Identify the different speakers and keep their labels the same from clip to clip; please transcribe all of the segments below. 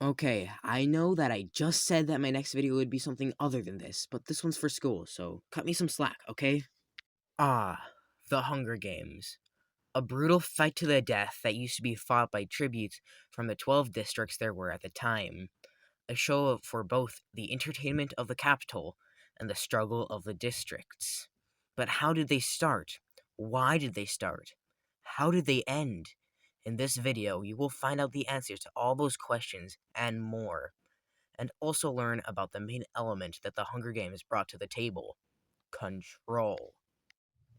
Speaker 1: Okay, I know that I just said that my next video would be something other than this, but this one's for school, so cut me some slack, okay? The Hunger Games. A brutal fight to the death that used to be fought by tributes from the 12 districts there were at the time. A show for both the entertainment of the capital and the struggle of the districts. But how did they start? Why did they start? How did they end? In this video, you will find out the answers to all those questions and more, and also learn about the main element that the Hunger Games brought to the table: control.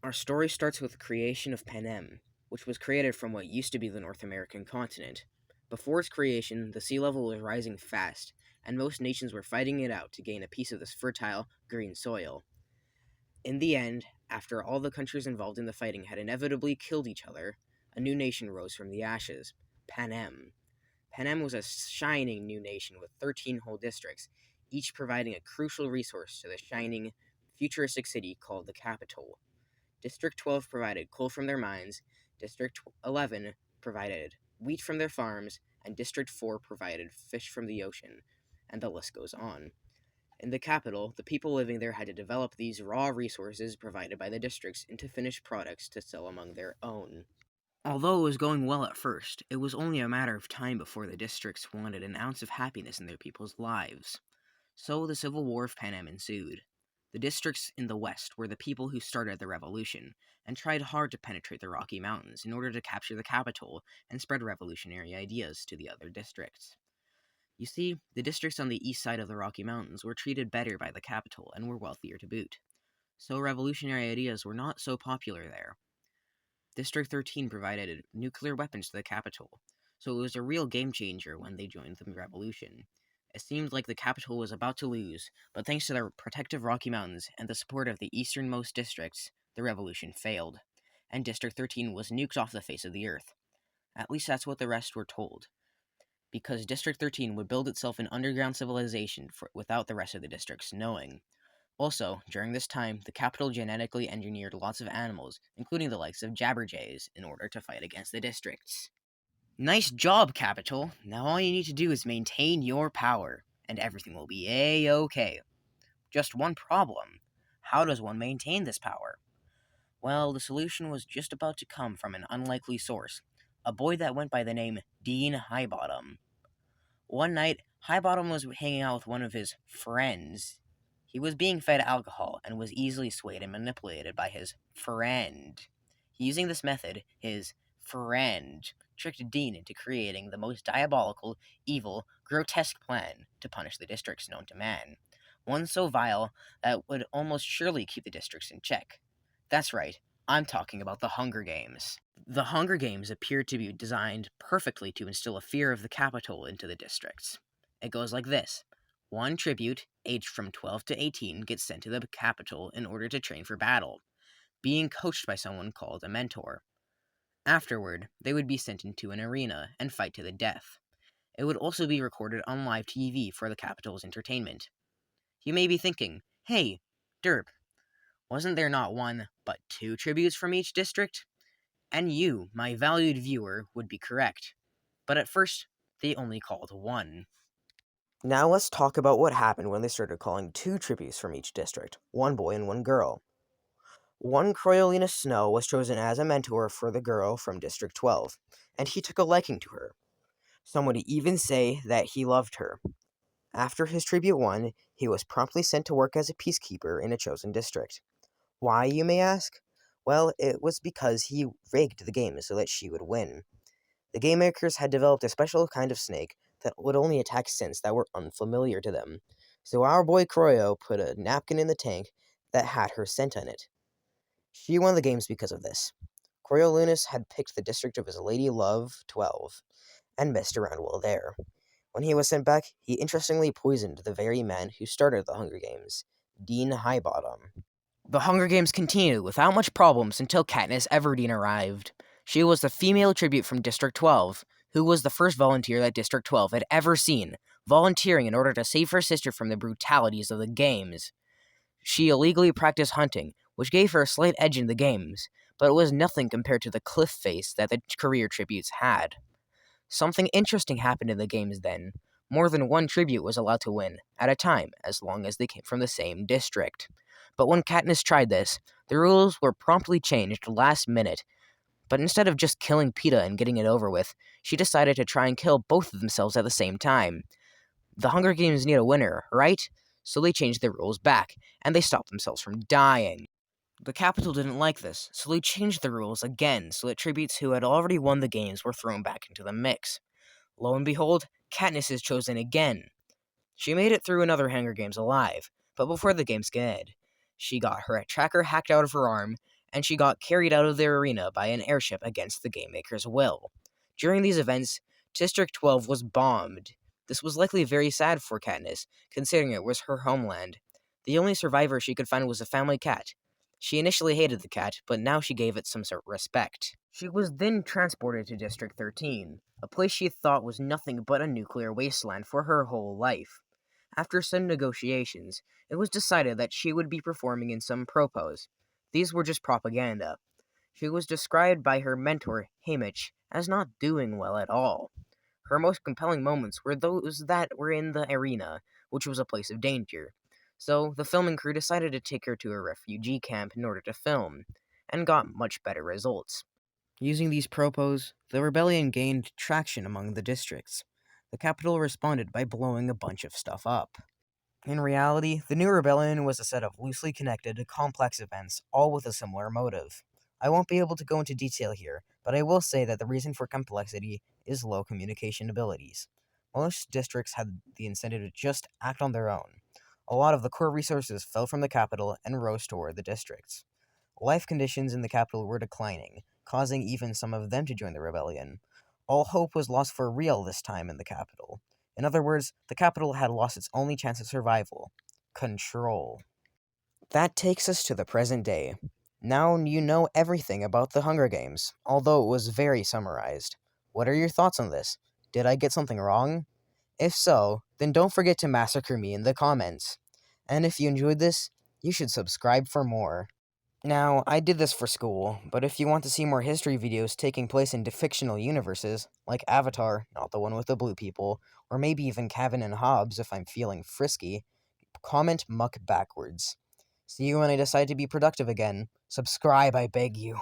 Speaker 1: Our story starts with the creation of Panem, which was created from what used to be the North American continent. Before its creation, the sea level was rising fast, and most nations were fighting it out to gain a piece of this fertile, green soil. In the end, after all the countries involved in the fighting had inevitably killed each other, a new nation rose from the ashes: Panem. Panem was a shining new nation with 13 whole districts, each providing a crucial resource to the shining, futuristic city called the capital. District 12 provided coal from their mines, District 11 provided wheat from their farms, and District 4 provided fish from the ocean, and the list goes on. In the capital, the people living there had to develop these raw resources provided by the districts into finished products to sell among their own. Although it was going well at first, it was only a matter of time before the districts wanted an ounce of happiness in their people's lives. So the Civil War of Panem ensued. The districts in the west were the people who started the revolution, and tried hard to penetrate the Rocky Mountains in order to capture the capital and spread revolutionary ideas to the other districts. You see, the districts on the east side of the Rocky Mountains were treated better by the capital and were wealthier to boot. So revolutionary ideas were not so popular there. District 13 provided nuclear weapons to the capital, so it was a real game changer when they joined the revolution. It seemed like the capital was about to lose, but thanks to the protective Rocky Mountains and the support of the easternmost districts, the revolution failed, and District 13 was nuked off the face of the earth. At least that's what the rest were told, because District 13 would build itself an underground civilization without the rest of the districts knowing. Also, during this time, the capital genetically engineered lots of animals, including the likes of jabberjays, in order to fight against the districts. Nice job, Capital! Now all you need to do is maintain your power, and everything will be A-OK. Just one problem. How does one maintain this power? Well, the solution was just about to come from an unlikely source, a boy that went by the name Dean Highbottom. One night, Highbottom was hanging out with one of his friends. He was being fed alcohol and was easily swayed and manipulated by his friend. Using this method, his friend tricked Dean into creating the most diabolical, evil, grotesque plan to punish the districts known to man. One so vile that would almost surely keep the districts in check. That's right, I'm talking about the Hunger Games. The Hunger Games appeared to be designed perfectly to instill a fear of the capital into the districts. It goes like this. One tribute, aged from 12 to 18, gets sent to the capital in order to train for battle, being coached by someone called a mentor. Afterward, they would be sent into an arena and fight to the death. It would also be recorded on live TV for the capital's entertainment. You may be thinking, hey, Derp, wasn't there not one, but two tributes from each district? And you, my valued viewer, would be correct. But at first, they only called one. Now let's talk about what happened when they started calling two tributes from each district, one boy and one girl. One Coriolanus Snow was chosen as a mentor for the girl from District 12, and he took a liking to her. Some would even say that he loved her. After his tribute won, he was promptly sent to work as a peacekeeper in a chosen district. Why, you may ask? Well, it was because he rigged the game so that she would win. The game makers had developed a special kind of snake that would only attack scents that were unfamiliar to them. So our boy Croyo put a napkin in the tank that had her scent on it. She won the games because of this. Coriolanus had picked the district of his lady love, 12, and messed around while there. When he was sent back, he interestingly poisoned the very man who started the Hunger Games, Dean Highbottom. The Hunger Games continued without much problems until Katniss Everdeen arrived. She was the female tribute from District 12, who was the first volunteer that District 12 had ever seen, volunteering in order to save her sister from the brutalities of the games. She illegally practiced hunting, which gave her a slight edge in the games, but it was nothing compared to the cliff face that the career tributes had. Something interesting happened in the games then. More than one tribute was allowed to win at a time, as long as they came from the same district. But when Katniss tried this, the rules were promptly changed last minute. But instead of just killing Peeta and getting it over with, she decided to try and kill both of themselves at the same time. The Hunger Games need a winner, right? So they changed the rules back, and they stopped themselves from dying. The Capitol didn't like this, so they changed the rules again so that tributes who had already won the games were thrown back into the mix. Lo and behold, Katniss is chosen again. She made it through another Hunger Games alive, but before the games ended, she got her tracker hacked out of her arm, and she got carried out of the arena by an airship against the Game Maker's will. During these events, District 12 was bombed. This was likely very sad for Katniss, considering it was her homeland. The only survivor she could find was a family cat. She initially hated the cat, but now she gave it some sort of respect. She was then transported to District 13, a place she thought was nothing but a nuclear wasteland for her whole life. After some negotiations, it was decided that she would be performing in some propos. These were just propaganda. She was described by her mentor, Haymitch, as not doing well at all. Her most compelling moments were those that were in the arena, which was a place of danger. So the filming crew decided to take her to a refugee camp in order to film, and got much better results. Using these propos, the rebellion gained traction among the districts. The Capitol responded by blowing a bunch of stuff up. In reality, the new rebellion was a set of loosely connected, complex events, all with a similar motive. I won't be able to go into detail here, but I will say that the reason for complexity is low communication abilities. Most districts had the incentive to just act on their own. A lot of the core resources fell from the capital and rose toward the districts. Life conditions in the capital were declining, causing even some of them to join the rebellion. All hope was lost for real this time in the capital. In other words, the capital had lost its only chance of survival: control. That takes us to the present day. Now you know everything about the Hunger Games, although it was very summarized. What are your thoughts on this? Did I get something wrong? If so, then don't forget to massacre me in the comments. And if you enjoyed this, you should subscribe for more. Now, I did this for school, but if you want to see more history videos taking place in fictional universes, like Avatar, not the one with the blue people, or maybe even Calvin and Hobbes if I'm feeling frisky, comment muck backwards. See you when I decide to be productive again. Subscribe, I beg you.